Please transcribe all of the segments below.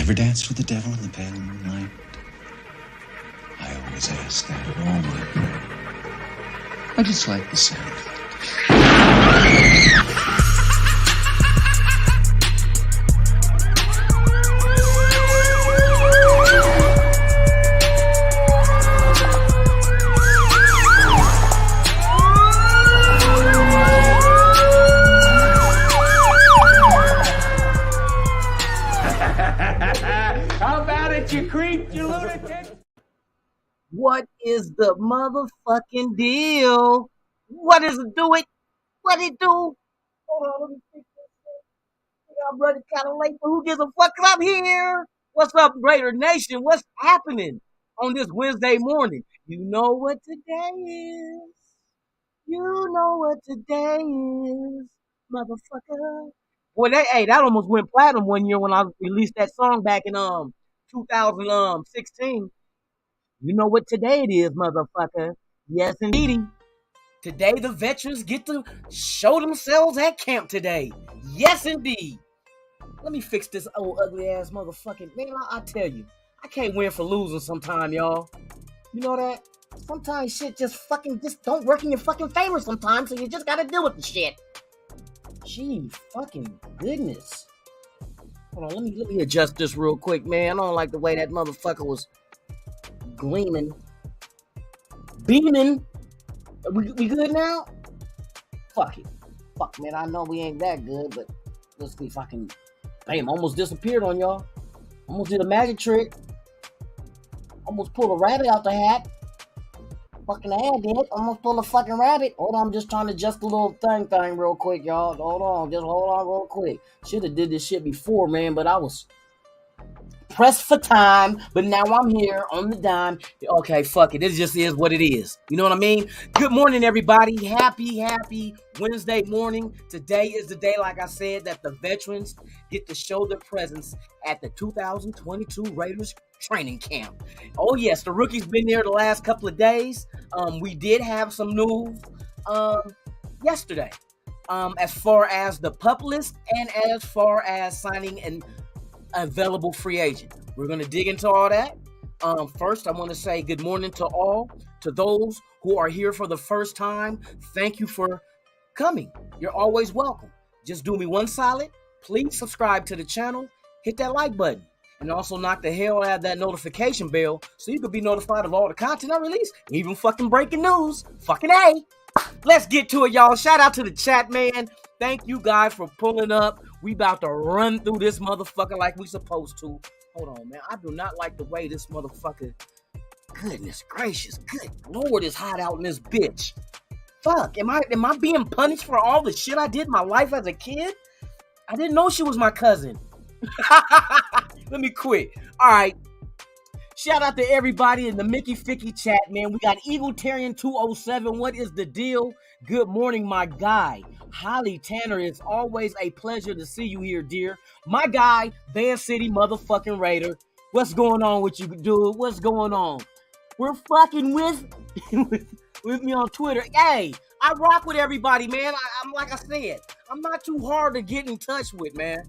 ever danced with the devil in the pale moonlight? I always ask that of all my prey. I just like the sound of it. How about it, you creep, you lunatic? What is the motherfucking deal? What is it do it? What it do? Hold on, let me fix this. I'm running kind of late, but who gives a fuck? I'm here. What's up, Greater Nation? What's happening on this Wednesday morning? You know what today is. You know what today is, motherfucker. Boy, that almost went platinum one year when I released that song back in 2016. You know what today it is, motherfucker. Yes, indeedy. Today the veterans get to show themselves at camp today. Yes, indeed. Let me fix this old ugly ass motherfucking man. I tell you, I can't win for losing sometime, y'all. You know that? Sometimes shit just don't work in your fucking favor sometimes, so you just gotta deal with the shit. Gee, fucking goodness. Hold on, let me adjust this real quick, man. I don't like the way that motherfucker was gleaming. Beaming. We good now? Fuck it. Fuck, man, I know we ain't that good, but let's see if I can... Bam, almost disappeared on y'all. Almost did a magic trick. Almost pulled a rabbit out the hat. Fucking ad did. Almost pulled a fucking rabbit. Hold on, I'm just trying to adjust the little thing real quick, y'all. Hold on, just hold on real quick. Should have did this shit before, man, but I was pressed for time, but now I'm here on the dime. Okay, fuck it. This just is what it is. You know what I mean? Good morning, everybody. Happy Wednesday morning. Today is the day, like I said, that the veterans get to show their presence at the 2022 Raiders training camp. Oh, yes, the rookies been there the last couple of days. We did have some news yesterday as far as the pup list and as far as signing an available free agent. We're going to dig into all that. First, I want to say good morning to all. To those who are here for the first time, thank you for coming. You're always welcome. Just do me one solid. Please subscribe to the channel. Hit that like button. And also knock the hell out of that notification bell so you can be notified of all the content I release. Even fucking breaking news. Fucking A. Let's get to it, y'all. Shout out to the chat, man. Thank you guys for pulling up. We about to run through this motherfucker like we supposed to. Hold on, man. I do not like the way this motherfucker... Goodness gracious. Good Lord, it's hot out in this bitch. Fuck. Am I being punished for all the shit I did in my life as a kid? I didn't know she was my cousin. Let me quit. All right. Shout out to everybody in the Mickey Ficky chat, man. We got Eagletarian 207. What is the deal? Good morning, my guy. Holly Tanner, it's always a pleasure to see you here, dear. My guy, Van City motherfucking Raider. What's going on with you, dude? What's going on? We're fucking with me on Twitter. Hey, I rock with everybody, man. I'm like I said, I'm not too hard to get in touch with, man.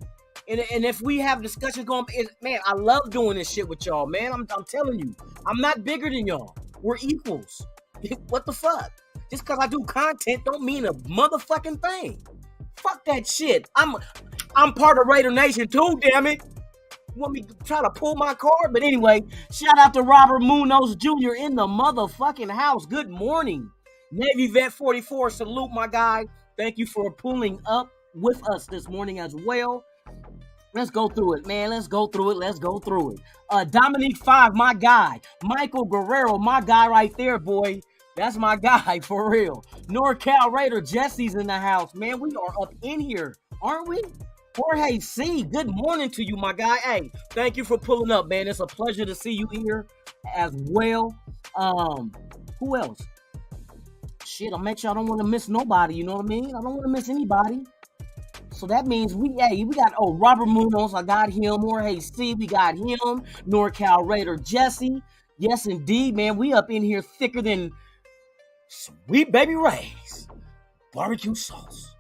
And if we have discussions going, man, I love doing this shit with y'all, man. I'm telling you, I'm not bigger than y'all. We're equals. What the fuck? Just because I do content don't mean a motherfucking thing. Fuck that shit. I'm part of Raider Nation too, damn it. You want me to try to pull my card? But anyway, shout out to Robert Munoz Jr. in the motherfucking house. Good morning. Navy Vet 44, salute my guy. Thank you for pulling up with us this morning as well. Let's go through it, man. Let's go through it. Dominique 5, my guy. Michael Guerrero, my guy right there, boy. That's my guy, for real. NorCal Raider Jesse's in the house. Man, we are up in here, aren't we? Jorge C, good morning to you, my guy. Hey, thank you for pulling up, man. It's a pleasure to see you here as well. Who else? Shit, I'll make sure I don't want to miss nobody, you know what I mean? I don't want to miss anybody. So that means we got, Robert Munoz, I got him. Jorge C, we got him. NorCal Raider Jesse. Yes, indeed, man. We up in here thicker than Sweet Baby Ray's barbecue sauce.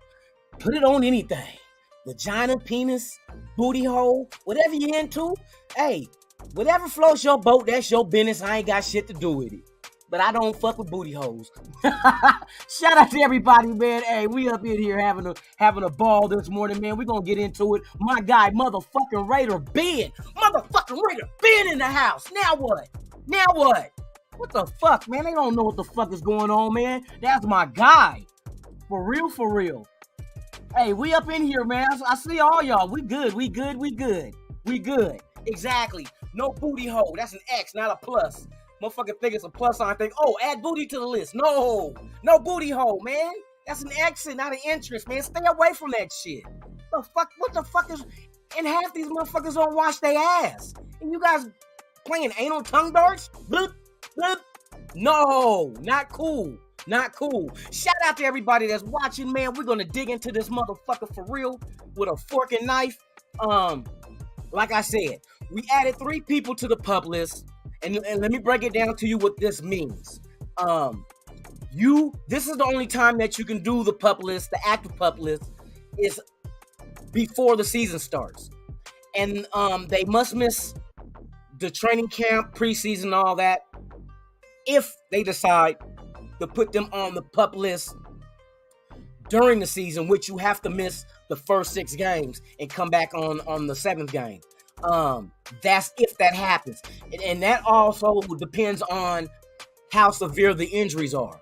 Put it on anything. vagina, penis, booty hole, whatever you into. Hey, whatever floats your boat, that's your business. I ain't got shit to do with it. But I don't fuck with booty holes. Shout out to everybody, man. Hey, we up in here having a ball this morning, man. We gonna get into it. My guy, motherfucking Raider Ben. Motherfucking Raider Ben in the house. Now what? Now what? What the fuck, man? They don't know what the fuck is going on, man. That's my guy. For real, for real. Hey, we up in here, man. I see all y'all. We good. We good. We good. We good. Exactly. No booty hole. That's an X, not a plus. Motherfucker think it's a plus sign. Think, oh, add booty to the list. No booty hole, man. That's an exit, not an entrance, man. Stay away from that shit. What the fuck is? And half these motherfuckers don't wash their ass. And you guys playing anal tongue darts? Bloop, bloop. No, not cool. Not cool. Shout out to everybody that's watching, man. We're gonna dig into this motherfucker for real with a fork and knife. Like I said, we added 3 people to the pub list. And let me break it down to you what this means. This is the only time that you can do the pup list, the active pup list, is before the season starts. And they must miss the training camp, preseason, all that, if they decide to put them on the pup list during the season, which you have to miss the first 6 games and come back on the 7th game. That's if that happens. And that also depends on how severe the injuries are.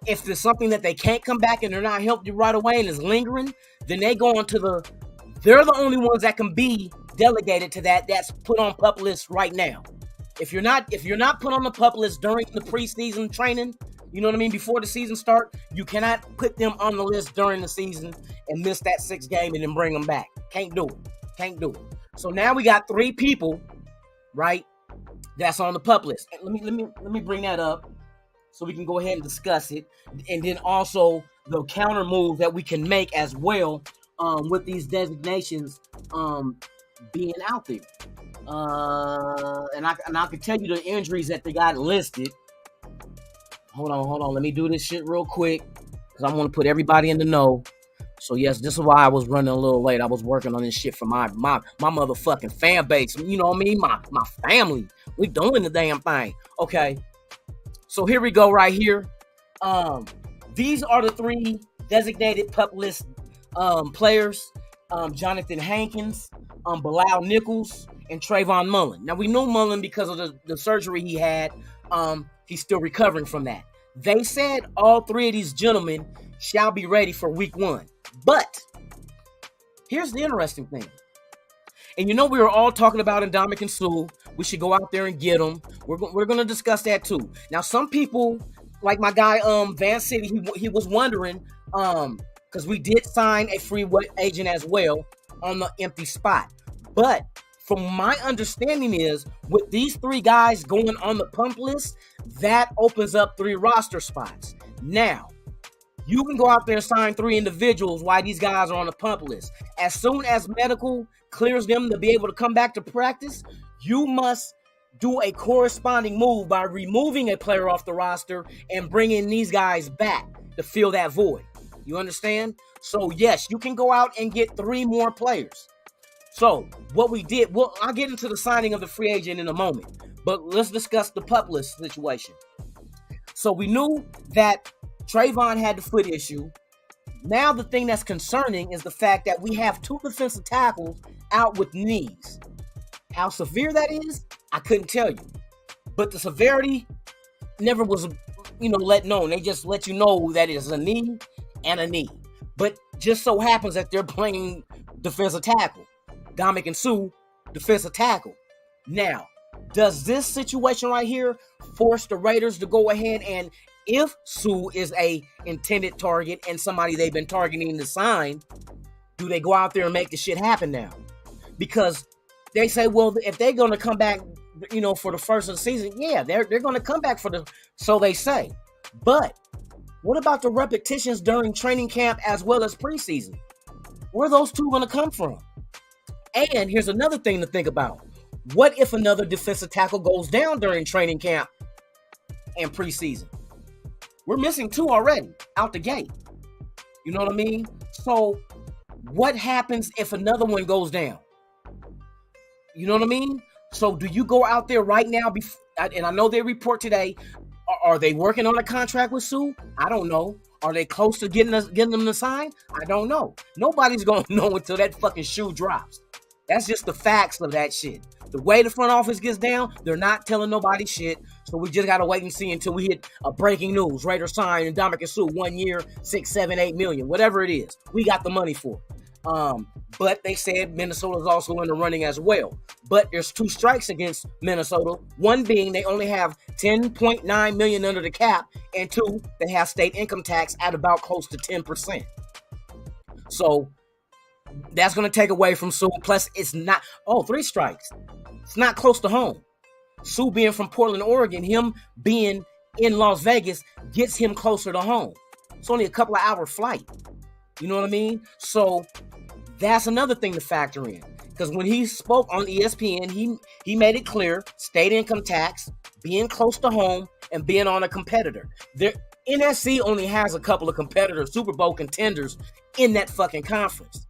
If there's something that they can't come back and they're not helped right away and is lingering, then they go on to they're the only ones that can be delegated to that's put on pup list right now. If you're not put on the pup list during the preseason training, you know what I mean, before the season start, you cannot put them on the list during the season and miss that 6th game and then bring them back. Can't do it. Can't do it. So now we got 3 people, right, that's on the pup list. Let me bring that up so we can go ahead and discuss it, and then also the counter move that we can make as well with these designations being out there. And I can tell you the injuries that they got listed. Hold on. Let me do this shit real quick because I want to put everybody in the know. So yes, this is why I was running a little late. I was working on this shit for my motherfucking fan base. You know what I mean? My family. We doing the damn thing. Okay. So here we go right here. These are the 3 designated pup list players. Jonathan Hankins, Bilal Nichols, and Trayvon Mullen. Now we know Mullen because of the surgery he had. He's still recovering from that. They said all 3 of these gentlemen shall be ready for week 1. But here's the interesting thing. And you know we were all talking about Ndamukong Suh. We should go out there and get him. We're going to discuss that too. Now some people, like my guy Van City, he was wondering because we did sign a free agent as well on the empty spot. But from my understanding is with these 3 guys going on the pump list, that opens up 3 roster spots. Now, you can go out there and sign 3 individuals while these guys are on the pump list. As soon as medical clears them to be able to come back to practice, you must do a corresponding move by removing a player off the roster and bringing these guys back to fill that void. You understand? So yes, you can go out and get 3 more players. So what we did, well, I'll get into the signing of the free agent in a moment, but let's discuss the pup list situation. So we knew that Trayvon had the foot issue. Now the thing that's concerning is the fact that we have 2 defensive tackles out with knees. How severe that is, I couldn't tell you. But the severity never was, let known. They just let you know that it's a knee and a knee. But just so happens that they're playing defensive tackle. Ndamukong Suh, defensive tackle. Now, does this situation right here force the Raiders to go ahead and, if Suh is a intended target and somebody they've been targeting to sign, do they go out there and make the shit happen now? Because they say, well, if they're going to come back, for the first of the season, yeah, they're going to come back so they say. But what about the repetitions during training camp as well as preseason? Where are those 2 going to come from? And here's another thing to think about. What if another defensive tackle goes down during training camp and preseason? We're missing 2 already out the gate. You know what I mean? So What happens if another one goes down? You know what I mean? So do you go out there right now? And I know they report today. Are they working on a contract with Sue? I don't know. Are they close to getting them to sign? I don't know. Nobody's gonna know until that fucking shoe drops. That's just the facts of that shit. The way the front office gets down, they're not telling nobody shit. So we just gotta wait and see until we hit a breaking news. Raiders sign and Ndamukong Suh 1 year, 6, 7, 8 million, whatever it is. We got the money for it. But they said Minnesota's also in the running as well. But there's 2 strikes against Minnesota. One being they only have $10.9 million under the cap, and 2, they have state income tax at about close to 10%. So that's going to take away from Sue. Plus, it's not 3 strikes. It's not close to home. Sue being from Portland, Oregon, him being in Las Vegas gets him closer to home. It's only a couple of hour flight. You know what I mean? So that's another thing to factor in. Because when he spoke on ESPN, he made it clear, state income tax, being close to home, and being on a competitor. NSC only has a couple of competitors, Super Bowl contenders, in that fucking conference.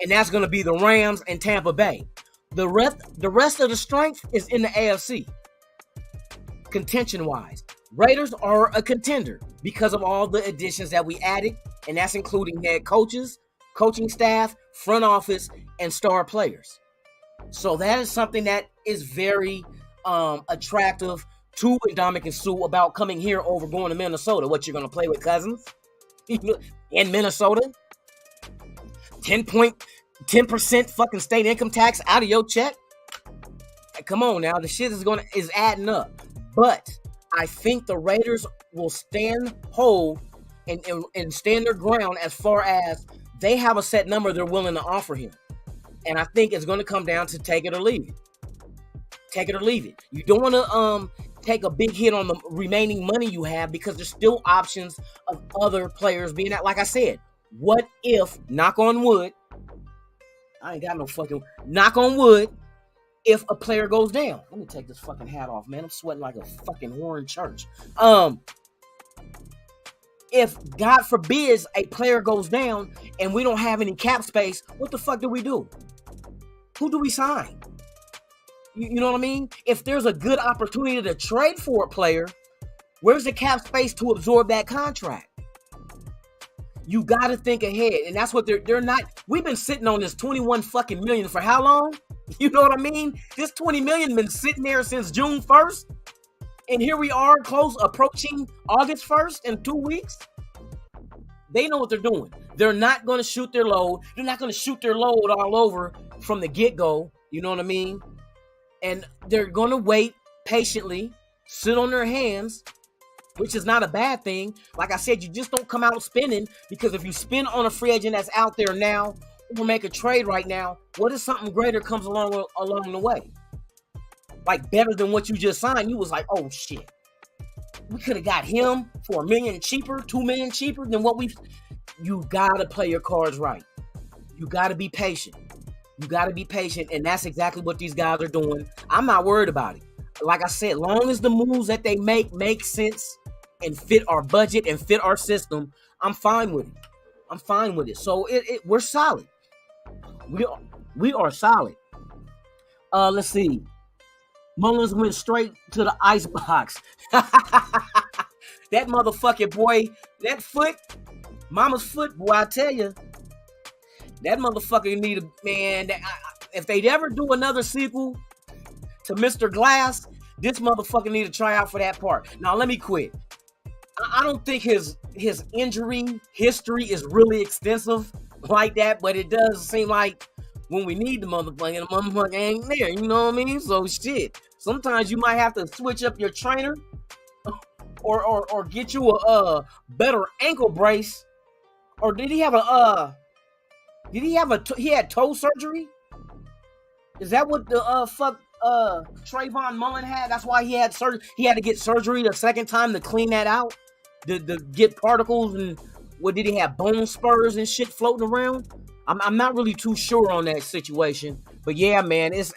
And that's going to be the Rams and Tampa Bay. The rest of the strength is in the AFC, contention-wise. Raiders are a contender because of all the additions that we added, and that's including head coaches, coaching staff, front office, and star players. So that is something that is very attractive to Ndamukong Suh about coming here over going to Minnesota. What, you're going to play with Cousins in Minnesota? 10% fucking state income tax out of your check? Come on now, the shit is adding up. But I think the Raiders will stand hold and stand their ground as far as they have a set number they're willing to offer him. And I think it's going to come down to take it or leave it. Take it or leave it. You don't want to take a big hit on the remaining money you have because there's still options of other players being out. Like I said, what if, knock on wood, I ain't got no fucking, knock on wood, if a player goes down. Let me take this fucking hat off, man. I'm sweating like a fucking whore in church. If, God forbid, a player goes down and we don't have any cap space, what the fuck do we do? Who do we sign? You know what I mean? If there's a good opportunity to trade for a player, where's the cap space to absorb that contract? You got to think ahead, and that's what they're not. We've been sitting on this 21 fucking million for how long? You know what I mean? This 20 million been sitting there since June 1st, and here we are approaching August 1st in 2 weeks. They know what they're doing. They're not going to shoot their load. They're not going to shoot their load all over from the get-go. You know what I mean? And they're going to wait patiently, sit on their hands, which is not a bad thing. Like I said, you just don't come out spending, because if you spend on a free agent that's out there now or make a trade right now, what if something greater comes along the way? Like better than what you just signed. You was like, oh shit, we could have got him for $1 million cheaper, $2 million cheaper than what we've. You gotta play your cards right. You gotta be patient. You gotta be patient, and that's exactly what these guys are doing. I'm not worried about it. Like I said, long as the moves that they make sense and fit our budget and fit our system, I'm fine with it. I'm fine with it. So we're solid. We are solid. Let's see. Mullins went straight to the ice box. That motherfucking boy, that foot, mama's foot, boy, I tell you, that motherfucker need a man. If they'd ever do another sequel to Mr. Glass, this motherfucker need to try out for that part. Now let me quit. I don't think his injury history is really extensive like that, but it does seem like when we need the motherfucker ain't there. You know what I mean? So shit. Sometimes you might have to switch up your trainer, or get you a better ankle brace. Or did he have he had toe surgery? Is that what the Trayvon Mullen had? That's why he had surgery. He had to get surgery the second time to clean that out, to get particles, and what did he have, bone spurs and shit floating around? I'm not really too sure on that situation, but yeah, man, it's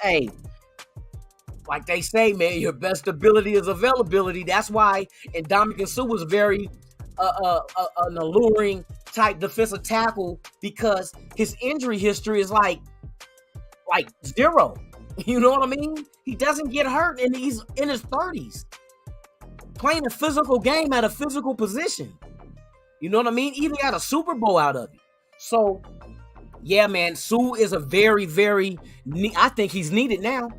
like they say, man, your best ability is availability. That's why Ndamukong Suh was very an alluring type defensive tackle because his injury history is like zero. You know what I mean? He doesn't get hurt, and he's in his 30s. Playing a physical game at a physical position. You know what I mean? Even got a Super Bowl out of it. So, yeah, man, Suh is a very, very, I think he's needed now.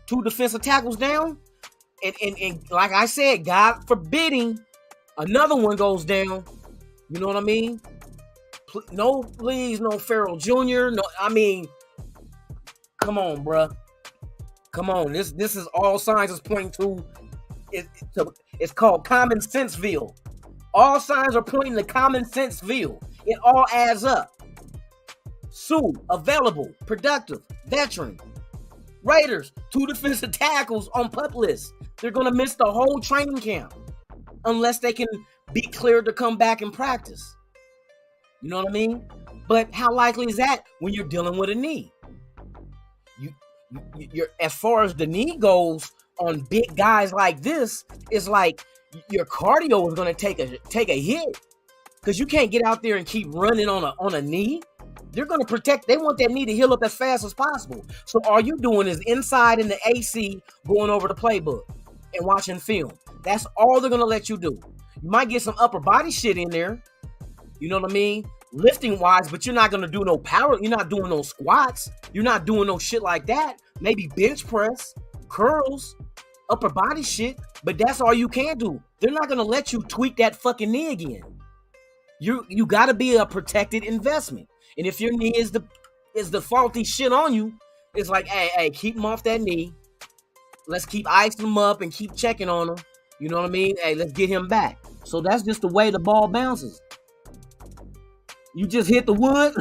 2 defensive tackles down. And like I said, God forbidding, another one goes down. You know what I mean? No, please, no Farrell Jr. No, I mean, come on, bruh. Come on. This is all signs is pointing to, it's called Common Senseville. All signs are pointing to Common Senseville. It all adds up. Suh, available, productive, veteran. Raiders, 2 defensive tackles on PUP list. They're going to miss the whole training camp unless they can be cleared to come back and practice. You know what I mean? But how likely is that when you're dealing with a knee? You're as far as the knee goes on big guys like this, it's like your cardio is going to take a hit because you can't get out there and keep running on a knee. They're going to protect. They want that knee to heal up as fast as possible. So all you doing is inside in the AC, going over the playbook and watching film. That's all they're going to let you do. You might get some upper body shit in there. You know what I mean? Lifting wise, but you're not going to do no power. You're not doing no squats. You're not doing no shit like that. Maybe bench press, curls, upper body shit, but that's all you can do. They're not going to let you tweak that fucking knee again. You got to be a protected investment. And if your knee is the faulty shit on you, it's like, hey, keep him off that knee. Let's keep icing him up and keep checking on him. You know what I mean? Hey, let's get him back. So that's just the way the ball bounces. You just hit the wood.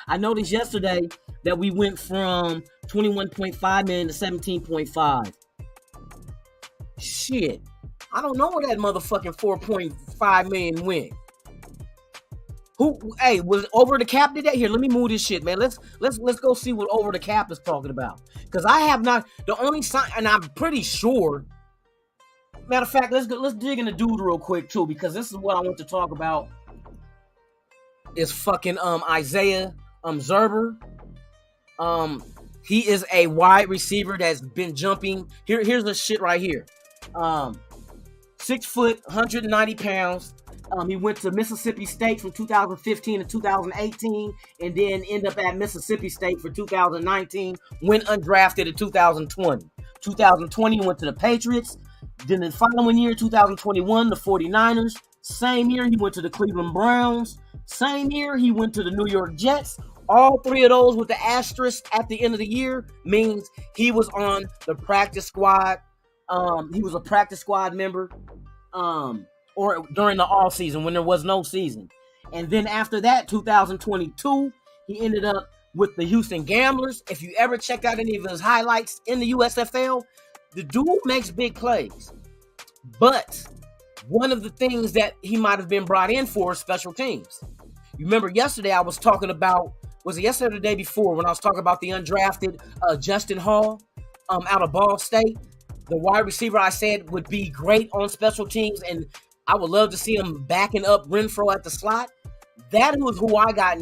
I noticed yesterday that we went from 21.5 million to 17.5. Shit. I don't know where that motherfucking 4.5 million went. Hey, was Over the Cap today? Here, let me move this shit, man. Let's go see what Over the Cap is talking about. Because I have not, the only sign, and I'm pretty sure. Matter of fact, let's dig in the dude real quick too, because this is what I want to talk about. Is fucking Isaiah Zerber. He is a wide receiver that's been jumping. Here's the shit right here. 6 foot, 190 pounds. He went to Mississippi State from 2015 to 2018, and then ended up at Mississippi State for 2019. Went undrafted in 2020. 2020 went to the Patriots. Then the following year, 2021, the 49ers. Same year, he went to the Cleveland Browns. Same year, he went to the New York Jets. All 3 of those with the asterisk at the end of the year means he was on the practice squad. He was a practice squad member or during the off season when there was no season. And then after that, 2022, he ended up with the Houston Gamblers. If you ever check out any of his highlights in the USFL, the dude makes big plays. But one of the things that he might have been brought in for is special teams. You remember yesterday I was talking about, was it yesterday or the day before, when I was talking about the undrafted Justin Hall out of Ball State? The wide receiver I said would be great on special teams, and I would love to see him backing up Renfro at the slot. That was who I got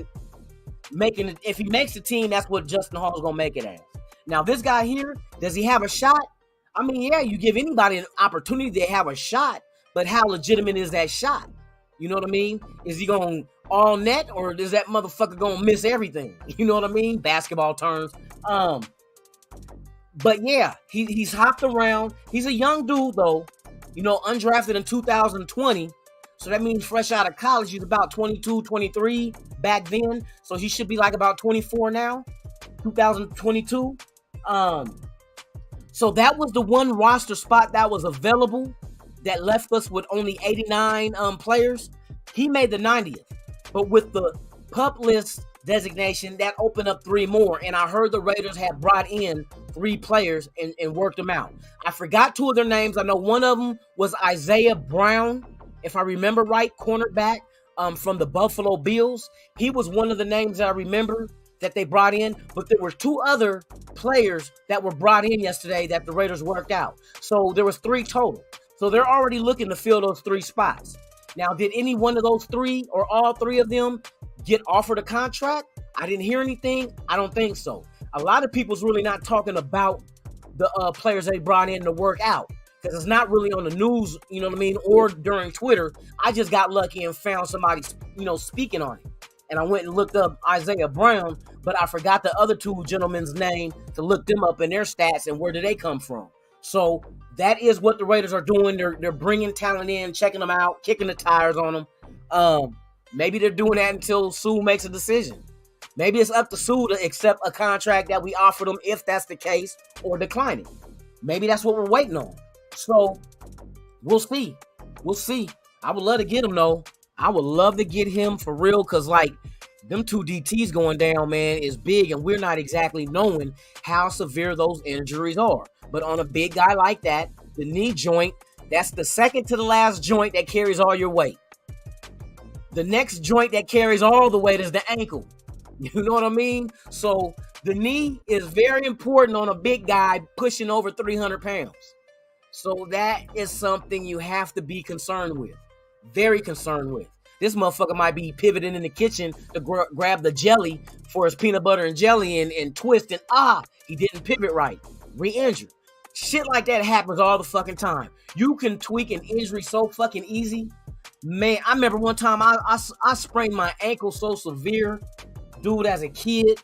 making it. If he makes the team, that's what Justin Hall is going to make it as. Now, this guy here, does he have a shot? I mean, yeah, you give anybody an opportunity to have a shot, but how legitimate is that shot? You know what I mean? Is he going all net, or is that motherfucker going to miss everything? You know what I mean? Basketball terms. But yeah, he's hopped around. He's a young dude, though. You know, undrafted in 2020. So that means fresh out of college, he's about 22, 23 back then. So he should be like about 24 now, 2022. So that was the one roster spot that was available that left us with only 89 players. He made the 90th. But with the PUP list designation, that opened up 3 more. And I heard the Raiders had brought in 3 players and worked them out. I forgot 2 of their names. I know one of them was Isaiah Brown, if I remember right, cornerback from the Buffalo Bills. He was one of the names that I remember that they brought in. But there were 2 other players that were brought in yesterday that the Raiders worked out. So there was 3 total. So they're already looking to fill those 3 spots. Now, did any one of those three or all three of them get offered a contract? I didn't hear anything. I don't think so. A lot of people's really not talking about the players they brought in to work out because it's not really on the news, you know what I mean, or during Twitter. I just got lucky and found somebody, speaking on it. And I went and looked up Isaiah Brown, but I forgot the other two gentlemen's name to look them up in their stats and where did they come from. So that is what the Raiders are doing. They're bringing talent in, checking them out, kicking the tires on them. Maybe they're doing that until Sue makes a decision. Maybe it's up to Sue to accept a contract that we offered him if that's the case or decline it. Maybe that's what we're waiting on. So we'll see. We'll see. I would love to get him, though. I would love to get him for real because, like, them two DTs going down, man, is big, and we're not exactly knowing how severe those injuries are. But on a big guy like that, the knee joint, that's the second to the last joint that carries all your weight. The next joint that carries all the weight is the ankle. You know what I mean? So the knee is very important on a big guy pushing over 300 pounds. So that is something you have to be concerned with. Very concerned with. This motherfucker might be pivoting in the kitchen to grab the jelly for his peanut butter and jelly and twist and he didn't pivot right. Re-injured. Shit like that happens all the fucking time. You can tweak an injury so fucking easy. Man, I remember one time I sprained my ankle so severe, dude, as a kid.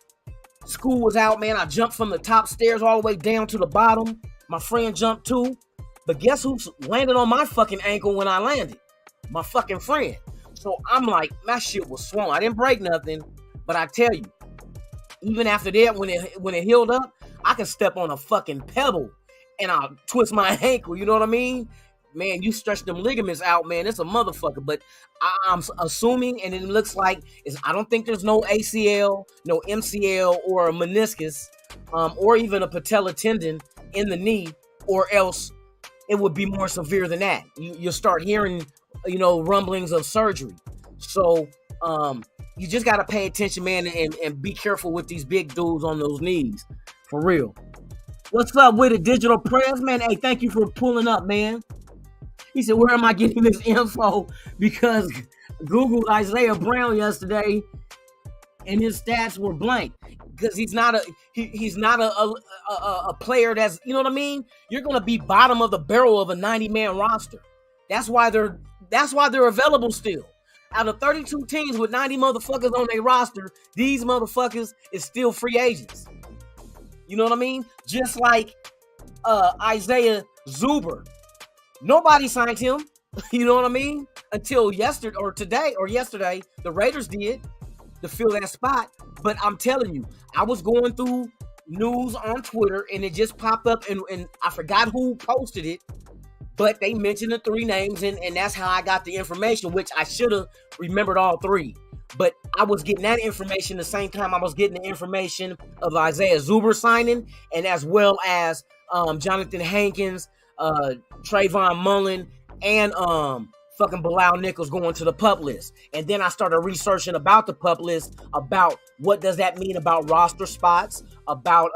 School was out, man. I jumped from the top stairs all the way down to the bottom. My friend jumped too. But guess who landed on my fucking ankle when I landed? My fucking friend. So I'm like, my shit was swollen. I didn't break nothing, but I tell you, even after that, when it healed up, I can step on a fucking pebble and I'll twist my ankle. You know what I mean? Man, you stretch them ligaments out, man. It's a motherfucker. But I'm assuming, and it looks like, I don't think there's no ACL, no MCL, or a meniscus, or even a patella tendon in the knee, or else it would be more severe than that. You'll start hearing, rumblings of surgery. So you just got to pay attention, man, and be careful with these big dudes on those knees. For real. What's up with it, Digital Press, man? Hey, thank you for pulling up, man. He said, where am I getting this info? Because Googled Isaiah Brown yesterday, and his stats were blank. Because he's not a player that's, you know what I mean? You're gonna be bottom of the barrel of a 90-man roster. That's why they're available still. Out of 32 teams with 90 motherfuckers on their roster, these motherfuckers is still free agents. You know what I mean? Just like Isaiah Zuber. Nobody signed him. You know what I mean? Until yesterday, the Raiders did to fill that spot. But I'm telling you, I was going through news on Twitter and it just popped up and I forgot who posted it, but they mentioned the three names and that's how I got the information, which I should have remembered all three. But I was getting that information the same time I was getting the information of Isaiah Zuber signing, and as well as Jonathan Hankins, Trayvon Mullen, and fucking Bilal Nichols going to the PUP list. And then I started researching about the PUP list, about what does that mean about roster spots, about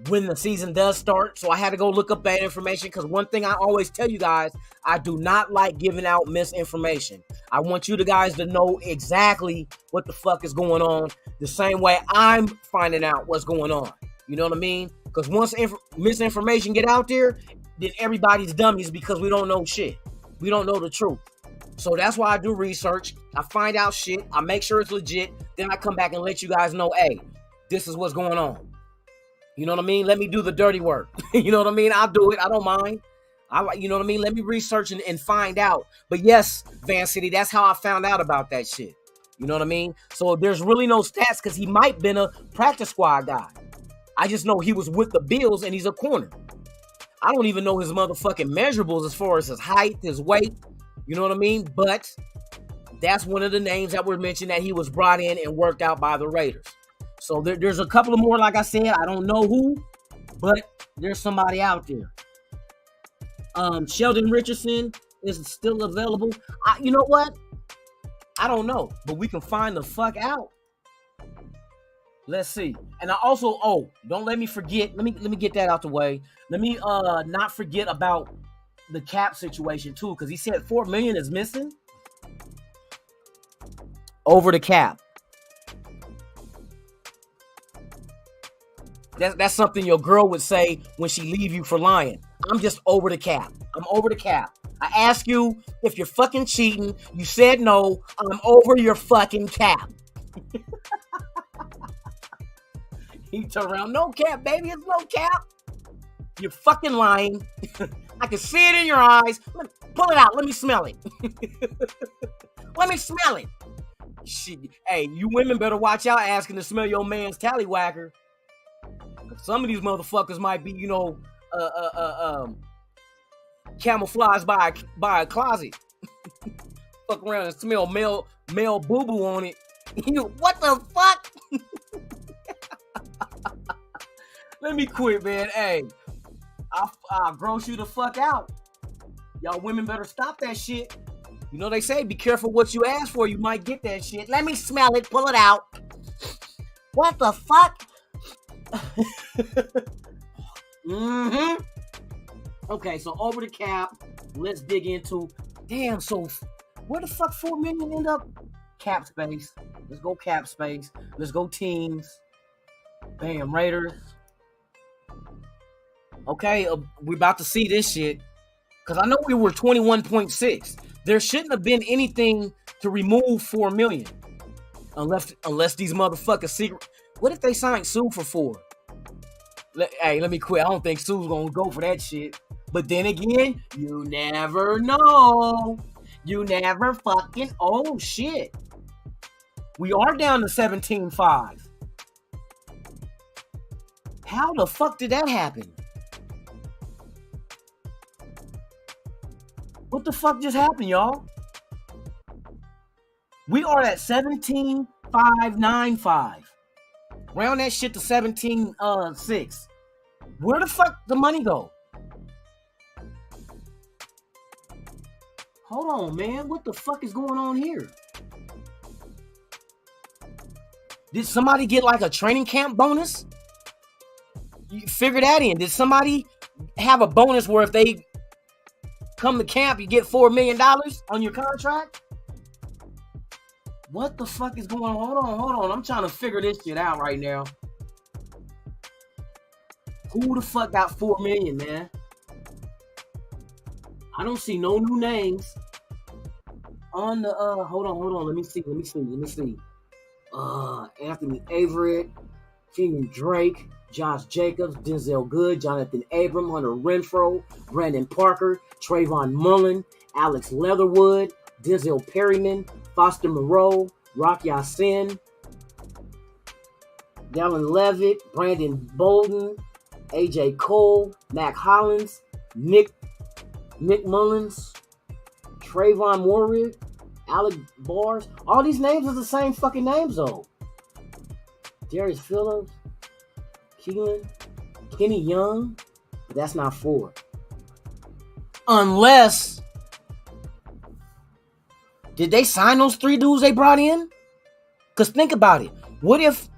when the season does start. So I had to go look up that information, because one thing I always tell you guys, I do not like giving out misinformation. I want you guys to know exactly what the fuck is going on, the same way I'm finding out what's going on. You know what I mean? Because once misinformation get out there, then everybody's dummies because we don't know shit. We don't know the truth. So that's why I do research. I find out shit. I make sure it's legit. Then I come back and let you guys know, hey, this is what's going on. You know what I mean? Let me do the dirty work. You know what I mean? I'll do it. I don't mind. You know what I mean? Let me research and find out. But yes, Van City, that's how I found out about that shit. You know what I mean? So there's really no stats because he might been a practice squad guy. I just know he was with the Bills and he's a corner. I don't even know his motherfucking measurables as far as his height, his weight. You know what I mean? But that's one of the names that were mentioned that he was brought in and worked out by the Raiders. So there's a couple of more, like I said. I don't know who, but there's somebody out there. Sheldon Richardson is still available. You know what? I don't know, but we can find the fuck out. Let's see. And I also, don't let me forget. Let me get that out the way. Let me not forget about the cap situation too, because he said $4 million is missing. Over the cap. That's something your girl would say when she leave you for lying. I'm just over the cap. I'm over the cap. I ask you if you're fucking cheating. You said no. I'm over your fucking cap. He turned around. No cap, baby. It's no cap. You're fucking lying. I can see it in your eyes. Pull it out. Let me smell it. Let me smell it. Shit. Hey, you women better watch out asking to smell your man's tallywhacker. Some of these motherfuckers might be, camouflaged by a closet. Fuck around and smell male boo-boo on it. What the fuck? Let me quit, man. Hey, I'll gross you the fuck out. Y'all women better stop that shit. You know they say, be careful what you ask for. You might get that shit. Let me smell it. Pull it out. What the fuck? Mm-hmm. Okay, so over the cap. Let's dig into. Damn. So where the fuck 4 million end up? Cap space. Let's go cap space. Let's go teams. Bam, Raiders. Okay, we're about to see this shit. Because I know we were 21.6. There shouldn't have been anything to remove 4 million. Unless these motherfuckers secret. What if they signed Sue for 4? Hey, let me quit. I don't think Sue's gonna go for that shit. But then again, you never know. You never fucking. Oh shit. We are down to 17.5. How the fuck did that happen? What the fuck just happened, y'all? We are at 17.595. Round that shit to 17.6. Where the fuck the money go? Hold on, man. What the fuck is going on here? Did somebody get like a training camp bonus? You figure that in. Did somebody have a bonus where if they come to camp, you get $4 million on your contract? What the fuck is going on? Hold on. I'm trying to figure this shit out right now. Who the fuck got 4 million, man? I don't see no new names on the hold on. Let me see. Anthony Averett, Kenyon Drake, Josh Jacobs, Denzel Good, Jonathan Abram, Hunter Renfrow, Brandon Parker, Trayvon Mullen, Alex Leatherwood, Denzel Perryman, Foster Moreau, Rock Ya-Sin, Dallin Levitt, Brandon Bolden, AJ Cole, Mac Hollins, Nick Mullins, Trayvon Moorhead, Alec Bars. All these names are the same fucking names though. Darius Phillips, Kenny Young, but that's not 4. Unless, did they sign those 3 dudes they brought in? Because think about it. What if,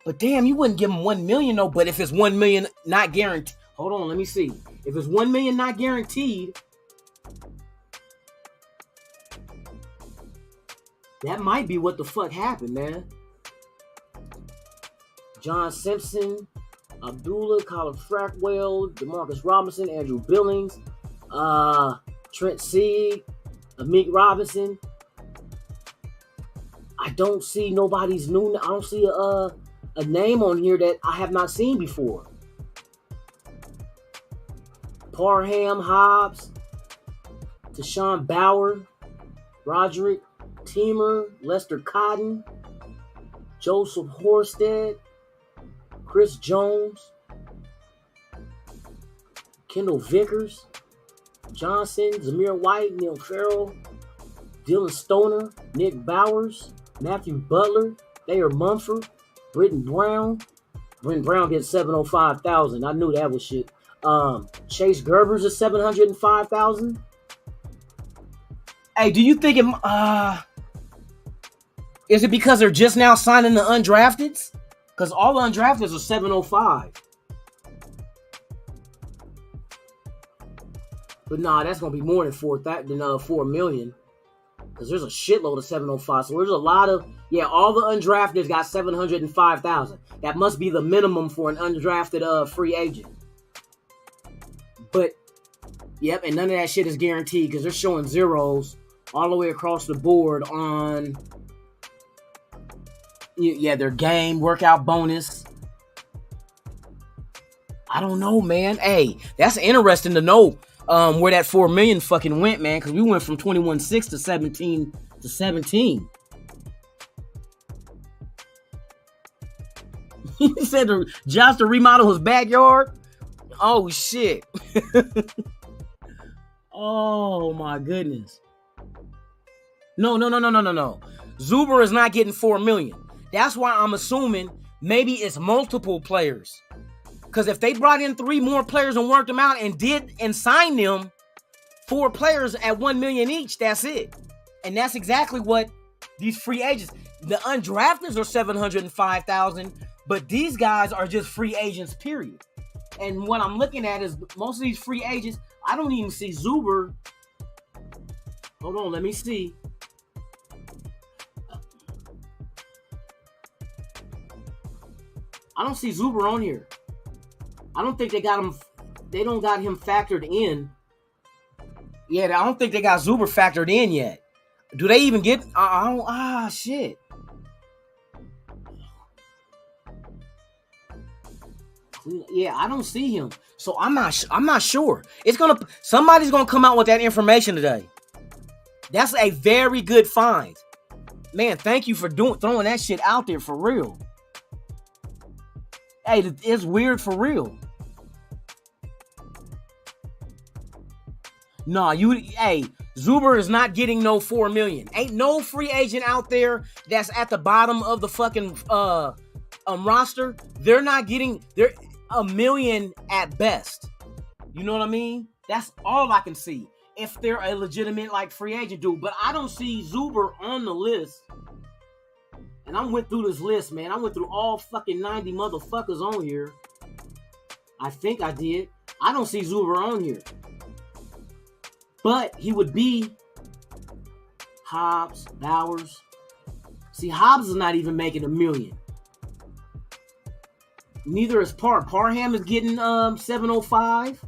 but damn, you wouldn't give them 1 million though, but if it's 1 million not guaranteed. Hold on, let me see. If it's 1 million not guaranteed, that might be what the fuck happened, man. John Simpson, Abdullah, Colin Frackwell, DeMarcus Robinson, Andrew Billings, Trent Sieg, Amik Robinson. I don't see nobody's new. I don't see a name on here that I have not seen before. Parham, Hobbs, Tashawn Bauer, Roderick Teamer, Lester Cotton, Joseph Horsted, Chris Jones, Kendall Vickers, Johnson, Zamir White, Neil Farrell, Dylan Stoner, Nick Bowers, Matthew Butler, Thayer Mumford, Britton Brown. Britton Brown gets 705,000. I knew that was shit. Chase Gerber's at 705,000. Hey, do you think it? Is it because they're just now signing the undrafteds? Because all the undrafteds are 705. But nah, that's gonna be more than 4 million. Because there's a shitload of 705. So there's a lot of, all the undrafted got 705,000. That must be the minimum for an undrafted free agent. But, and none of that shit is guaranteed because they're showing zeros all the way across the board on, their game, workout bonus. I don't know, man. Hey, that's interesting to know where that 4 million fucking went, man, because we went from 21.6 to 17 to 17. He said Josh to remodel his backyard. Oh shit. Oh my goodness. No. Zuber is not getting 4 million. That's why I'm assuming maybe it's multiple players. Because if they brought in 3 more players and worked them out and signed them 4 players at 1 million each, that's it. And that's exactly what these free agents, the undrafteds are 705,000, but these guys are just free agents, period. And what I'm looking at is most of these free agents, I don't even see Zuber. Hold on, let me see. I don't see Zuber on here. I don't think they got him. They don't got him factored in. Yeah, I don't think they got Zuber factored in yet. Do they even get? Shit. Yeah, I don't see him. So I'm not sure. Somebody's gonna come out with that information today. That's a very good find. Man, thank you for throwing that shit out there for real. Hey, it's weird for real. No, Zuber is not getting no 4 million. Ain't no free agent out there that's at the bottom of the fucking roster. They're not getting, they're $1 million at best. You know what I mean? That's all I can see. If they're a legitimate like free agent dude, but I don't see Zuber on the list. And I went through this list, man. I went through all fucking 90 motherfuckers on here. I think I did. I don't see Zuber on here. But he would be Hobbs, Bowers. See, Hobbs is not even making $1 million. Neither is Parham is getting 705.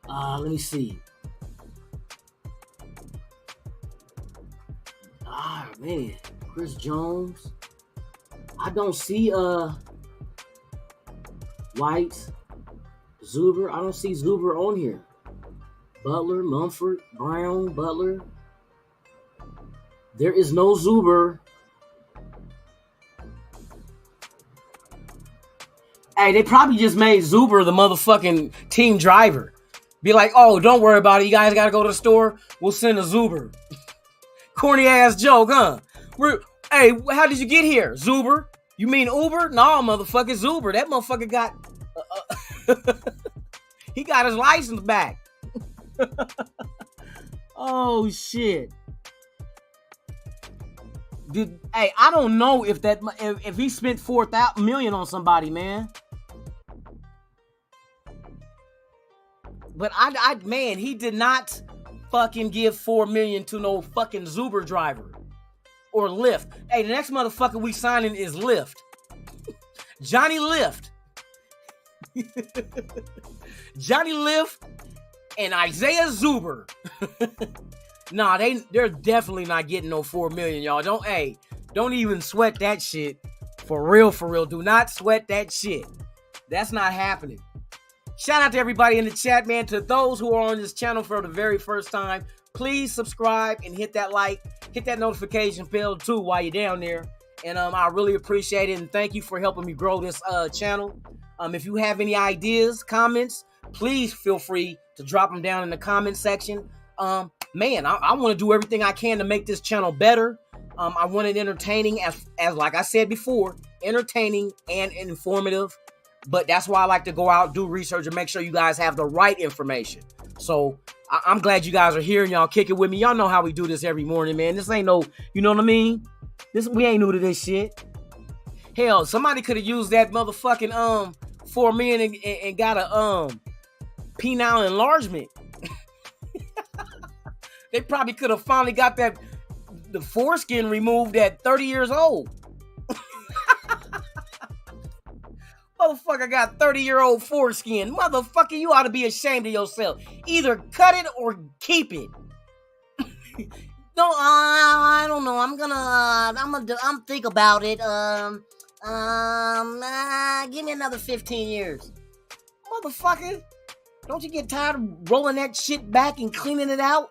Let me see. Man. Chris Jones. I don't see White, Zuber. I don't see Zuber on here. Butler, Mumford, Brown, Butler. There is no Zuber. Hey, they probably just made Zuber the motherfucking team driver. Be like, oh, don't worry about it. You guys got to go to the store. We'll send a Zuber. Corny ass joke, huh? Hey, how did you get here, Zuber? You mean Uber? No, motherfucker, Zuber. That motherfucker got... he got his license back. Oh, shit. Hey, I don't know if he spent $4 million on somebody, man. But man, he did not fucking give $4 million to no fucking Zuber driver or Lyft. Hey, the next motherfucker we signing is Lyft. Johnny Lyft. Johnny Lyft and Isaiah Zuber. Nah, they're definitely not getting no $4 million, y'all. Don't even sweat that shit. For real. Do not sweat that shit. That's not happening. Shout out to everybody in the chat, man. To those who are on this channel for the very first time, please subscribe and hit that like, hit that notification bell too while you're down there. And I really appreciate it. And thank you for helping me grow this channel. If you have any ideas, comments, please feel free to drop them down in the comment section. Man, I want to do everything I can to make this channel better. I want it entertaining, as like I said before, entertaining and informative. But that's why I like to go out, do research, and make sure you guys have the right information. So I'm glad you guys are here and y'all kick it with me. Y'all know how we do this every morning, man. This ain't no, you know what I mean? We ain't new to this shit. Hell, somebody could have used that motherfucking 4 million and got a penile enlargement. They probably could have finally got the foreskin removed at 30 years old. Motherfucker got 30-year-old foreskin. Motherfucker, you ought to be ashamed of yourself. Either cut it or keep it. No, I don't know. I'm think about it. Give me another 15 years. Motherfucker, don't you get tired of rolling that shit back and cleaning it out?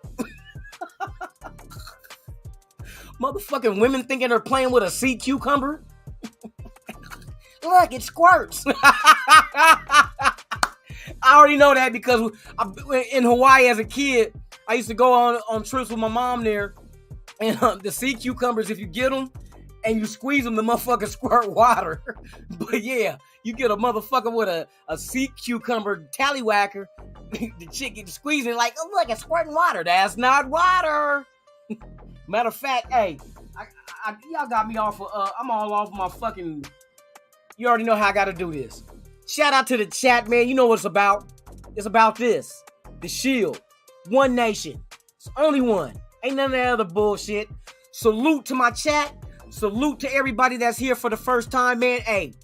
Motherfucking women thinking they're playing with a sea cucumber. Look, it squirts. I already know that because in Hawaii as a kid, I used to go on trips with my mom there. And the sea cucumbers, if you get them and you squeeze them, the motherfucker squirt water. But yeah, you get a motherfucker with a sea cucumber tallywhacker, the chick is squeezing it like, oh look, it's squirting water. That's not water. Matter of fact, hey, y'all got me off of, I'm all off my fucking, you already know how I gotta do this. Shout out to the chat, man. You know what it's about. It's about this. The Shield. One nation. It's only one. Ain't none of that other bullshit. Salute to my chat. Salute to everybody that's here for the first time, man. Hey,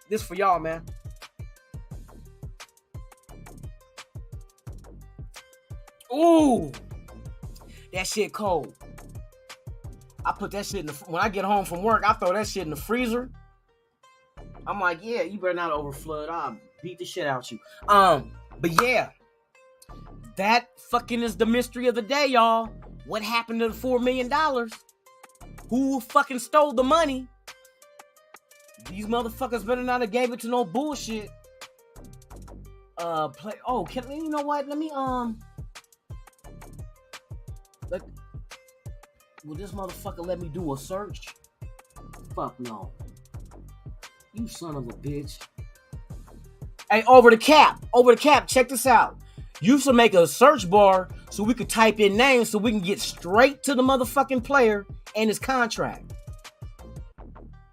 this for y'all, man. Ooh, that shit cold. I put that shit in when I get home from work, I throw that shit in the freezer. I'm like, yeah, you better not overflood. I'll beat the shit out you. But yeah, that fucking is the mystery of the day, y'all. What happened to the $4 million? Who fucking stole the money? These motherfuckers better not have gave it to no bullshit. You know what? Let me, will this motherfucker let me do a search? Fuck no. You son of a bitch. Hey, over the cap, check this out. You should make a search bar so we could type in names so we can get straight to the motherfucking player and his contract.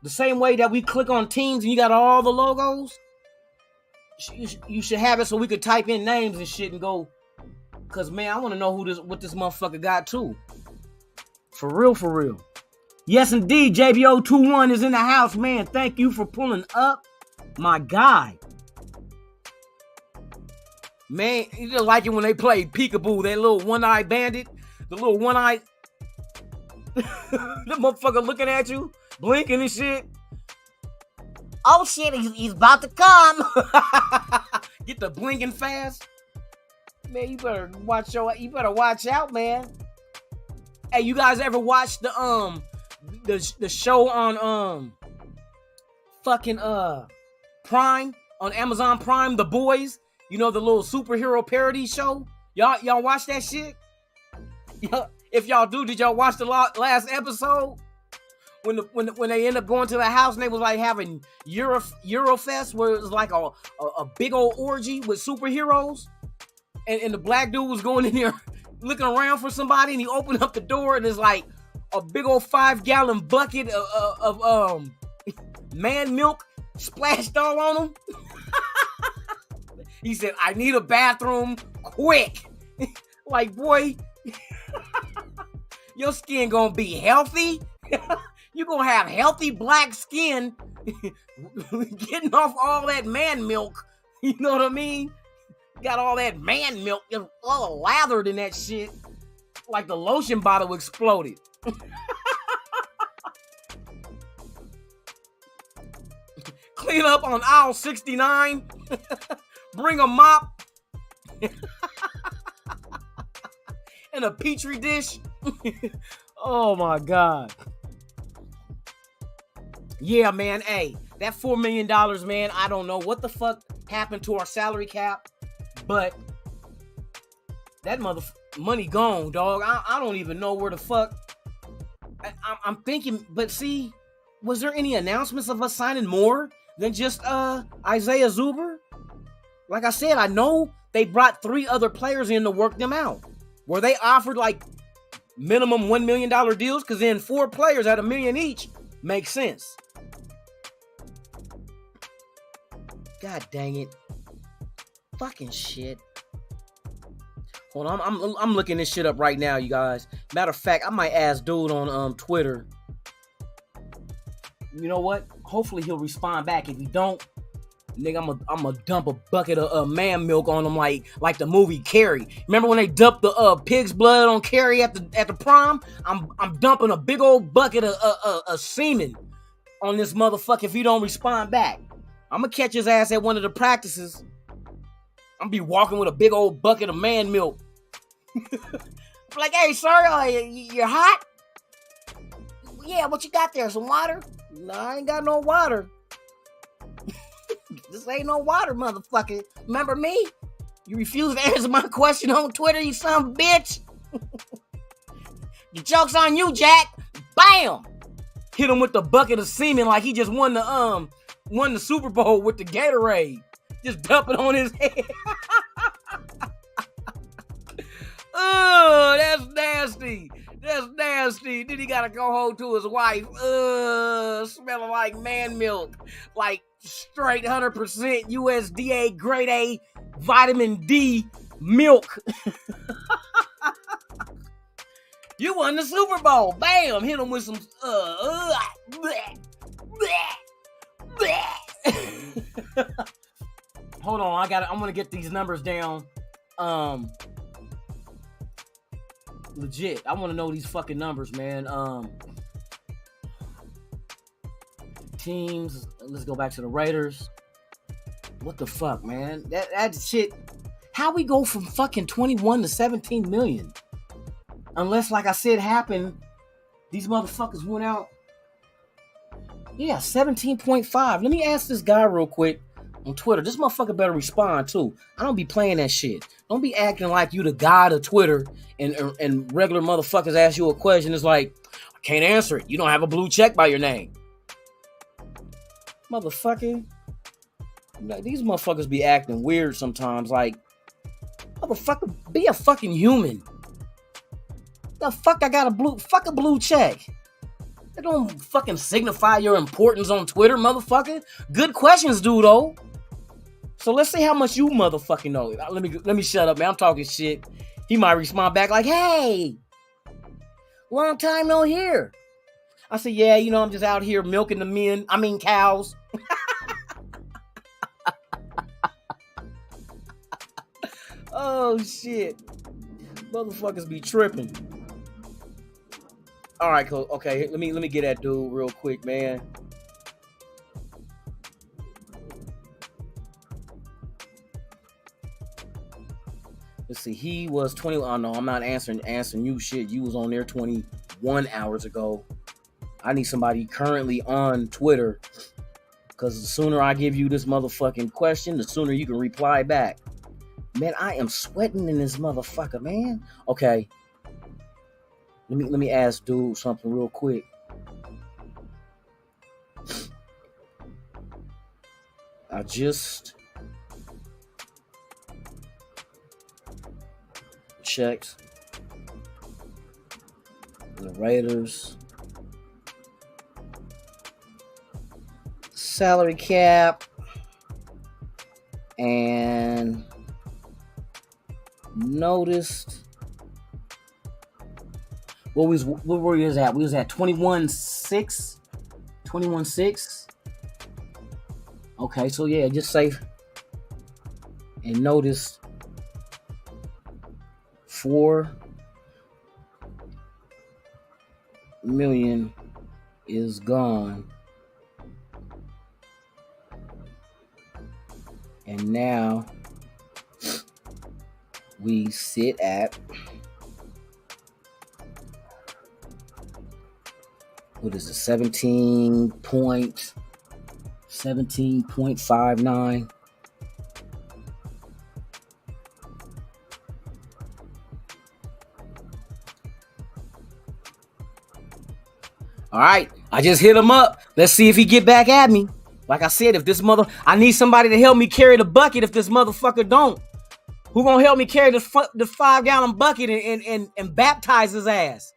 The same way that we click on teams and you got all the logos, you should have it so we could type in names and shit and go. Cause man, I want to know what this motherfucker got too. For real, for real. Yes, indeed, JBO21 is in the house, man. Thank you for pulling up, my guy. Man, you just like it when they play peekaboo, that little one-eye bandit, the little one-eye, the motherfucker looking at you, blinking and shit. Oh shit, he's about to come. Get the blinking fast. Man, you better watch out, man. Hey, you guys ever watch the show on fucking Prime, on Amazon Prime, The Boys? You know, the little superhero parody show? Y'all watch that shit? If y'all do, did y'all watch the last episode? When they end up going to the house and they was like having Eurofest, where it was like a big old orgy with superheroes, and the black dude was going in there looking around for somebody, and he opened up the door and it's like a big old 5-gallon bucket of man milk splashed all on him. He said, I need a bathroom quick. Like, boy, your skin gonna be healthy. You're gonna have healthy black skin getting off all that man milk. You know what I mean? Got all that man milk just all lathered in that shit. Like the lotion bottle exploded. Clean up on aisle 69. Bring a mop. And a petri dish. Oh my God. Yeah, man. Hey, that $4 million, man. I don't know what the fuck happened to our salary cap, but that money gone, dog. I don't even know where the fuck. I'm thinking, but see, was there any announcements of us signing more than just Isaiah Zuber? Like I said, I know they brought 3 other players in to work them out. Were they offered like minimum $1 million deals? Because then 4 players at $1 million each makes sense. God dang it. Fucking shit. Hold on, I'm looking this shit up right now, you guys. Matter of fact, I might ask dude on Twitter. You know what? Hopefully he'll respond back. If he don't, nigga, I'm a dump a bucket of man milk on him like the movie Carrie. Remember when they dumped the pig's blood on Carrie at the prom? I'm dumping a big old bucket of semen on this motherfucker if he don't respond back. I'm gonna catch his ass at one of the practices. I'm gonna be walking with a big old bucket of man milk. Like, hey, sir, you're hot? Yeah, what you got there? Some water? No, I ain't got no water. This ain't no water, motherfucker. Remember me? You refused to answer my question on Twitter, you son of a bitch. The joke's on you, Jack. Bam! Hit him with the bucket of semen like he just won the Super Bowl with the Gatorade. Just dump it on his head. Oh, that's nasty. That's nasty. Then he gotta go home to his wife. Smelling like man milk. Like straight 100% USDA grade A vitamin D milk. You won the Super Bowl. Bam! Hit him with some Hold on, I'm gonna get these numbers down. Legit. I want to know these fucking numbers, man. Teams. Let's go back to the Raiders. What the fuck, man? That shit. How we go from fucking 21 to 17 million? Unless, like I said, happened. These motherfuckers went out. Yeah, 17.5. Let me ask this guy real quick on Twitter. This motherfucker better respond too. I don't be playing that shit. Don't be acting like you the god of Twitter and regular motherfuckers ask you a question. It's like, I can't answer it. You don't have a blue check by your name. Motherfucker. These motherfuckers be acting weird sometimes. Like, motherfucker, be a fucking human. The fuck I got a blue check. It don't fucking signify your importance on Twitter, motherfucker. Good questions, dude, though. So let's see how much you motherfucking know. Let me shut up, man. I'm talking shit. He might respond back like, hey, long time no hear. I said, yeah, I'm just out here milking the cows. Oh, shit. Motherfuckers be tripping. All right, cool. Okay, let me get that dude real quick, man. Let's see. He was 20. Oh no, I'm not answering you shit. You was on there 21 hours ago. I need somebody currently on Twitter, because the sooner I give you this motherfucking question, the sooner you can reply back. Man, I am sweating in this motherfucker, man. Okay. Let me ask dude something real quick. I just checked the Raiders salary cap and noticed what were we at? We was at 21.6. 21.6. Okay, so yeah, just say and noticed 4 million is gone. And now we sit at what is it? 17.59. All right, I just hit him up. Let's see if he get back at me. Like I said, if this I need somebody to help me carry the bucket. If this motherfucker don't, who gonna help me carry the 5-gallon bucket and baptize his ass?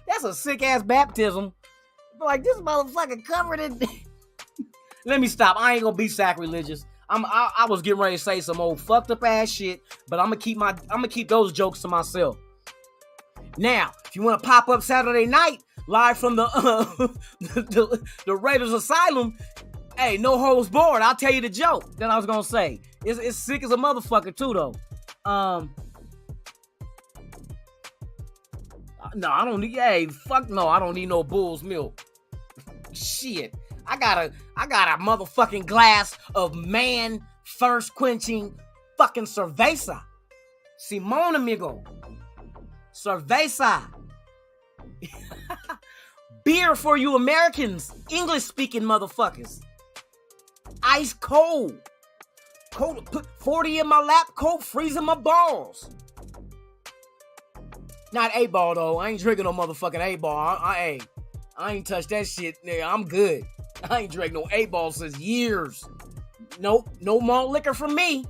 That's a sick ass baptism. Like, this motherfucker covered in. Let me stop. I ain't gonna be sacrilegious. I was getting ready to say some old fucked up ass shit, but I'm gonna keep those jokes to myself. Now, if you want to pop up Saturday night live from the Raiders Asylum, hey, no holds barred. I'll tell you the joke that I was gonna say. It's sick as a motherfucker too, though. No, I don't need. Hey, fuck no, I don't need no bull's milk. Shit, I got a motherfucking glass of man thirst quenching fucking cerveza. Simón, amigo. Cerveza. Beer for you Americans, English speaking motherfuckers. Ice cold. Put 40 in my lap, cold, freezing my balls. Not 8-ball though. I ain't drinking no motherfucking 8-ball. I ain't touched that shit, nigga. I'm good. I ain't drank no 8-ball since years. Nope, no malt liquor for me.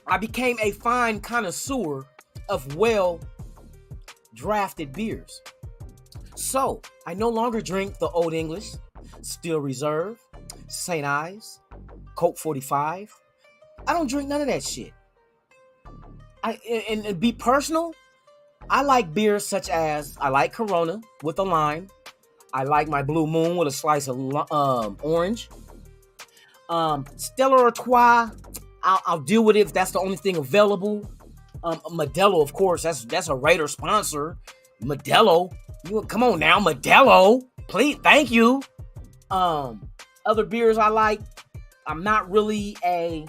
I became a fine connoisseur of well-drafted beers. So, I no longer drink the Old English, Steel Reserve, St. Ives, Coke 45. I don't drink none of that shit. And be personal, I like beers such as, I like Corona with a lime. I like my Blue Moon with a slice of orange. Stella Artois, I'll deal with it if that's the only thing available. Modelo, of course, that's a Raider sponsor. Modelo, come on now, Modelo, please, thank you. Other beers I like, I'm not really a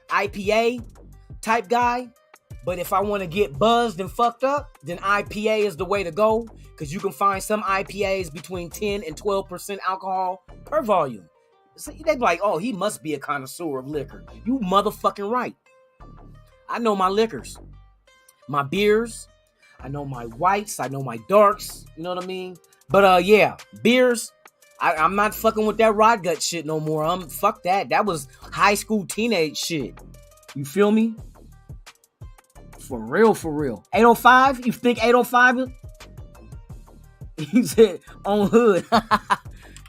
IPA type guy, but if I want to get buzzed and fucked up, then IPA is the way to go, because you can find some IPAs between 10 and 12% alcohol per volume. So they be like, oh, he must be a connoisseur of liquor. You motherfucking right. I know my liquors, my beers, I know my whites, I know my darks, you know what I mean? But yeah, beers, I'm not fucking with that rod gut shit no more. Fuck that. That was high school teenage shit. You feel me? For real, for real. 805? You think 805? He said on hood.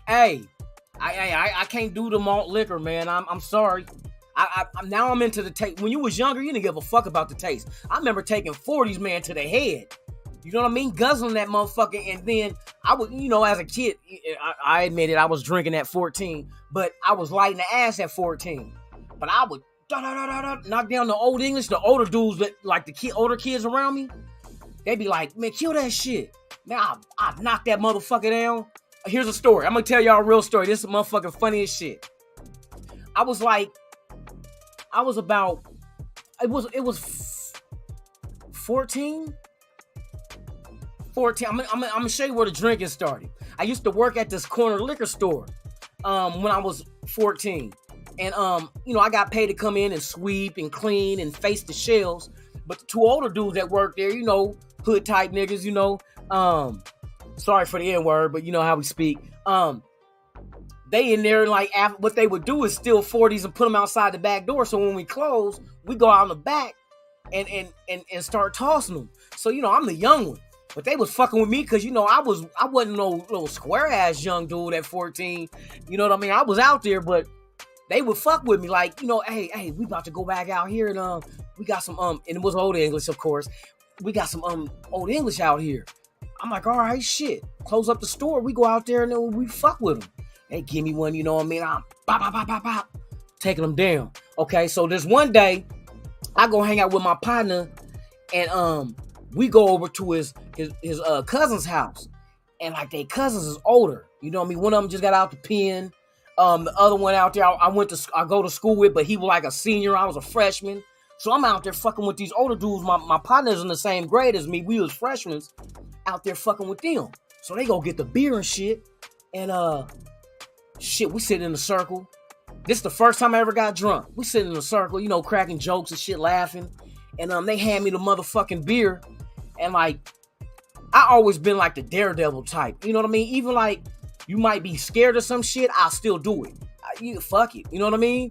Hey, I can't do the malt liquor, man. I'm sorry. Now I'm into the taste. When you was younger, you didn't give a fuck about the taste. I remember taking 40s, man, to the head. You know what I mean? Guzzling that motherfucker. And then I would, as a kid, I admit it, I was drinking at 14, but I was lighting the ass at 14. But I would knock down the Old English, the older dudes that like the older kids around me. They be like, man, kill that shit. Man, I knocked that motherfucker down. Here's a story. I'm gonna tell y'all a real story. This is motherfucking funny as shit. It was 14. I'm gonna show you where the drinking started. I used to work at this corner liquor store when I was 14. And I got paid to come in and sweep and clean and face the shelves. But the two older dudes that worked there, hood type niggas, sorry for the N-word, but you know how we speak. They in there, like, what they would do is steal 40s and put them outside the back door. So when we close, we go out in the back and start tossing them. So, I'm the young one. But they was fucking with me because, I wasn't no little square-ass young dude at 14. You know what I mean? I was out there, but they would fuck with me. Like, hey, we about to go back out here and we got some, and it was Old English, of course. We got some Old English out here. I'm like, all right, shit. Close up the store. We go out there and then we fuck with them. They give me one, you know what I mean? I'm bop, taking them down. Okay, so this one day, I go hang out with my partner and we go over to his cousin's house. And like their cousins is older. You know what I mean? One of them just got out the pen. The other one out there, I go to school with, but he was like a senior. I was a freshman. So I'm out there fucking with these older dudes. My partner's in the same grade as me. We was freshmen out there fucking with them. So they go get the beer and shit. And we sitting in a circle. This is the first time I ever got drunk. We sitting in a circle, cracking jokes and shit, laughing. And they hand me the motherfucking beer. And like, I always been like the daredevil type. You know what I mean? Even like, you might be scared of some shit, I'll still do it. Fuck it. You know what I mean?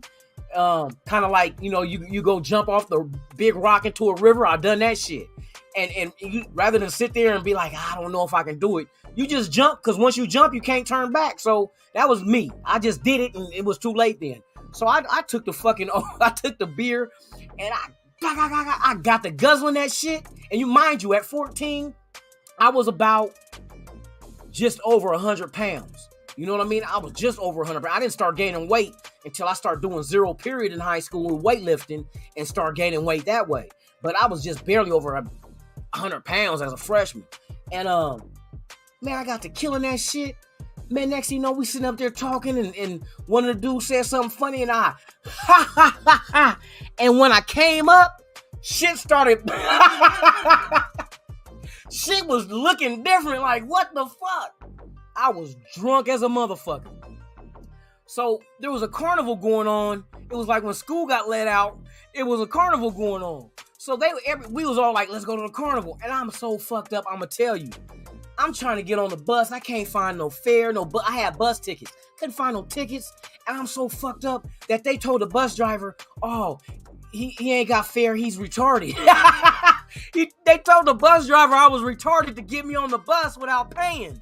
Kind of like, you go jump off the big rock into a river. I've done that shit. And you, rather than sit there and be like, I don't know if I can do it, You just jump, because once you jump, you can't turn back. So that was me. I just did it, and it was too late then. So I took the fucking, I took the beer, and I got the guzzling that shit. And mind you, at 14, I was about just over 100 pounds. You know what I mean? I was just over 100 pounds. I didn't start gaining weight until I started doing 0 period in high school with weightlifting and start gaining weight that way. But I was just barely over 100 pounds as a freshman. And, man, I got to killing that shit. Man, next thing you know, we sitting up there talking, and one of the dudes said something funny, and ha ha ha ha. And when I came up, shit started, shit was looking different. Like, what the fuck? I was drunk as a motherfucker. So there was a carnival going on. It was like when school got let out, it was a carnival going on. So we was all like, let's go to the carnival. And I'm so fucked up, I'm gonna tell you. I'm trying to get on the bus. I can't find no fare, I had bus tickets. Couldn't find no tickets. And I'm so fucked up that they told the bus driver, oh, he ain't got fare, he's retarded. They told the bus driver I was retarded to get me on the bus without paying.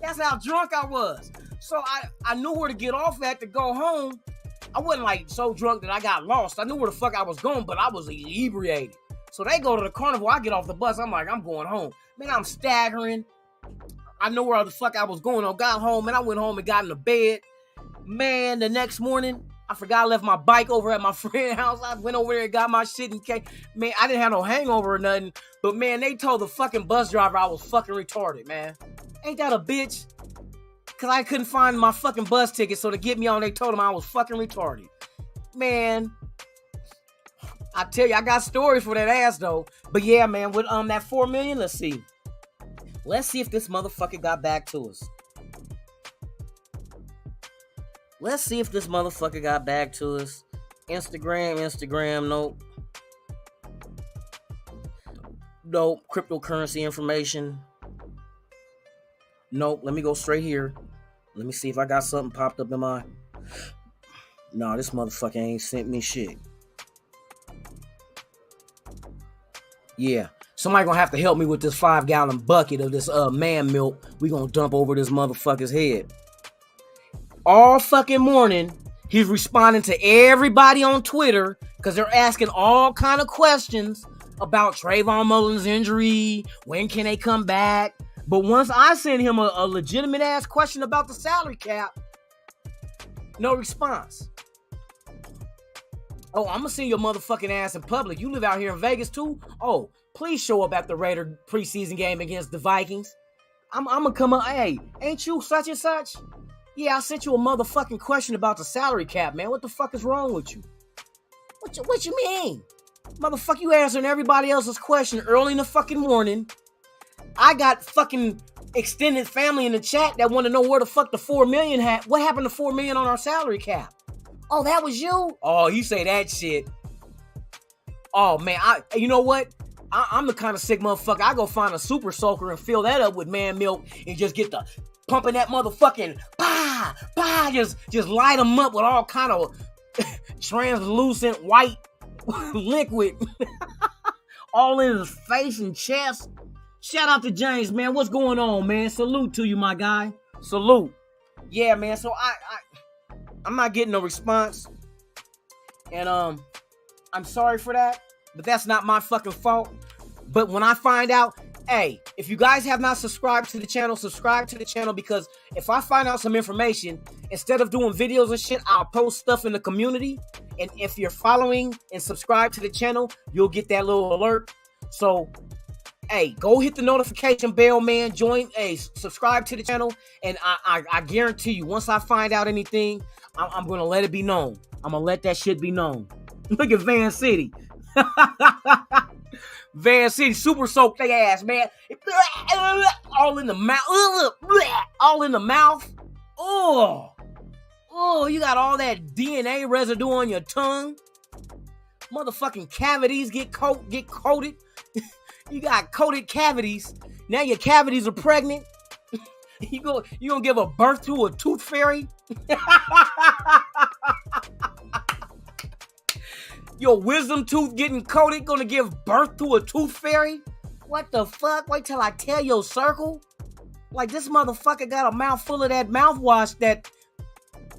That's how drunk I was. So I knew where to get off at to go home. I wasn't like so drunk that I got lost. I knew where the fuck I was going, but I was inebriated. So they go to the carnival. I get off the bus. I'm like, I'm going home. Man, I'm staggering. I know where the fuck I was going. I got home, and I went home and got in the bed. Man, the next morning, I forgot I left my bike over at my friend's house. I went over there and got my shit and came. Man, I didn't have no hangover or nothing. But, man, they told the fucking bus driver I was fucking retarded, man. Ain't that a bitch? Because I couldn't find my fucking bus ticket, so to get me on, they told him I was fucking retarded. Man, I tell you, I got stories for that ass, though. But, yeah, man, with that $4 million, let's see. Let's see if this motherfucker got back to us. Let's see if this motherfucker got back to us. Instagram, nope. Nope. Cryptocurrency information. Nope. Let me go straight here. Let me see if I got something popped up in my... No, this motherfucker ain't sent me shit. Yeah. Somebody gonna have to help me with this 5-gallon bucket of this man milk we gonna dump over this motherfucker's head. All fucking morning, he's responding to everybody on Twitter because they're asking all kind of questions about Trayvon Mullen's injury. When can they come back? But once I send him a legitimate ass question about the salary cap, no response. Oh, I'm gonna send your motherfucking ass in public. You live out here in Vegas too? Oh, please show up at the Raider preseason game against the Vikings. I'm gonna come up. Hey, ain't you such and such? Yeah, I sent you a motherfucking question about the salary cap, man. What the fuck is wrong with you? What you mean? Motherfucker, you answering everybody else's question early in the fucking morning. I got fucking extended family in the chat that want to know where the fuck the $4 million what happened to $4 million on our salary cap? Oh, that was you? Oh, you say that shit. Oh, man, you know what? I'm the kind of sick motherfucker. I go find a super soaker and fill that up with man milk and just get the pumping that motherfucking just light them up with all kind of translucent white liquid all in his face and chest. Shout out to James, man. What's going on, man? Salute to you, my guy. Salute. Yeah, man. So I'm not getting no response, and I'm sorry for that, but that's not my fucking fault. But when I find out, hey, if you guys have not subscribed to the channel, subscribe to the channel, because if I find out some information, instead of doing videos and shit, I'll post stuff in the community. And if you're following and subscribe to the channel, you'll get that little alert. So, hey, go hit the notification bell, man. Subscribe to the channel. And I guarantee you, once I find out anything, I'm going to let it be known. I'm going to let that shit be known. Look at Van City. Van City super soaked their ass, man. All in the mouth. All in the mouth. Oh, you got all that DNA residue on your tongue. Motherfucking cavities get coated. You got coated cavities. Now your cavities are pregnant. You gonna give a birth to a tooth fairy? Your wisdom tooth getting coated gonna give birth to a tooth fairy? What the fuck? Wait till I tell your circle. Like, this motherfucker got a mouthful of that mouthwash that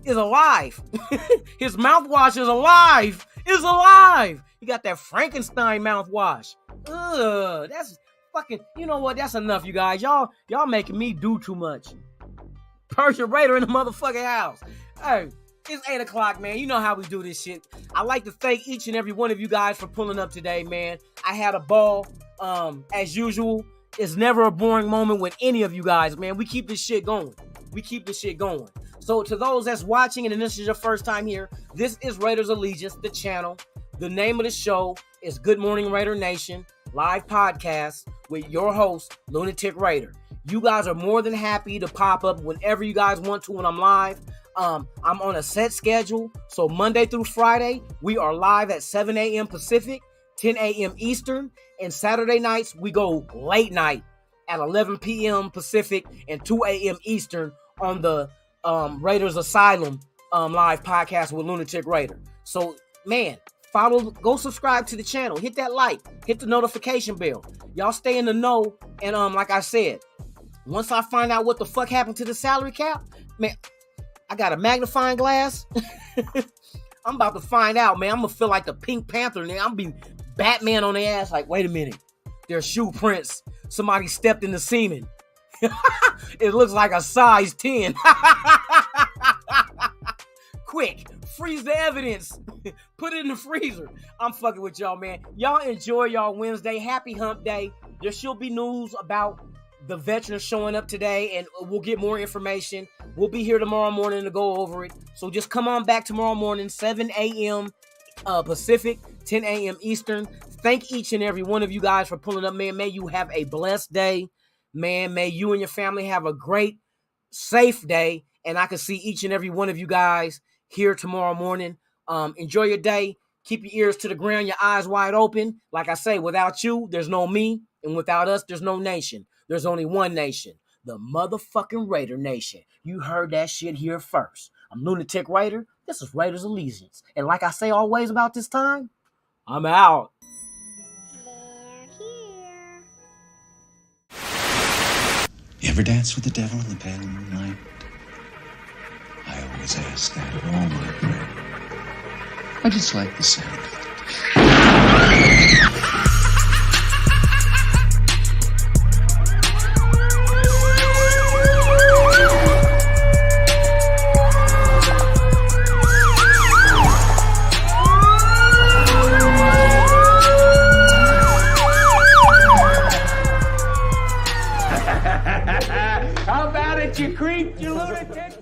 is alive. His mouthwash is alive. Is alive. He got that Frankenstein mouthwash. Ugh, that's fucking, you know what? That's enough, you guys. Y'all making me do too much. Persian Raider in the motherfucking house. Hey, it's 8 o'clock, man. You know how we do this shit. I'd like to thank each and every one of you guys for pulling up today, man. I had a ball, as usual. It's never a boring moment with any of you guys, man. We keep this shit going. We keep this shit going. So to those that's watching and this is your first time here, this is Raiders Allegiance, the channel. The name of the show is Good Morning Raider Nation, live podcast with your host, Lunatic Raider. You guys are more than happy to pop up whenever you guys want to when I'm live. I'm on a set schedule. So Monday through Friday, we are live at 7 a.m. Pacific, 10 a.m. Eastern. And Saturday nights, we go late night at 11 p.m. Pacific and 2 a.m. Eastern on the Raiders Asylum live podcast with Lunatic Raider. So, man, go subscribe to the channel. Hit that like. Hit the notification bell. Y'all stay in the know. And like I said, once I find out what the fuck happened to the salary cap, man, I got a magnifying glass. I'm about to find out, man. I'm going to feel like the Pink Panther. Man. I'm be Batman on their ass like, wait a minute. There's shoe prints. Somebody stepped in the semen. It looks like a size 10. Quick, freeze the evidence. Put it in the freezer. I'm fucking with y'all, man. Y'all enjoy y'all Wednesday. Happy hump day. There should be news about the veterans showing up today, and we'll get more information. We'll be here tomorrow morning to go over it. So just come on back tomorrow morning, 7 a.m. Pacific, 10 a.m. Eastern. Thank each and every one of you guys for pulling up, man. May you have a blessed day. Man, may you and your family have a great, safe day. And I can see each and every one of you guys here tomorrow morning. Enjoy your day. Keep your ears to the ground, your eyes wide open. Like I say, without you, there's no me. And without us, there's no nation. There's only one nation. The motherfucking Raider Nation. You heard that shit here first. I'm Lunatic Raider. This is Raiders Allegiance. And like I say always about this time, I'm out. You ever dance with the devil in the pale moonlight? I always ask that at all my prayer. I just like the sound of it. How about it, you creep, you lunatic?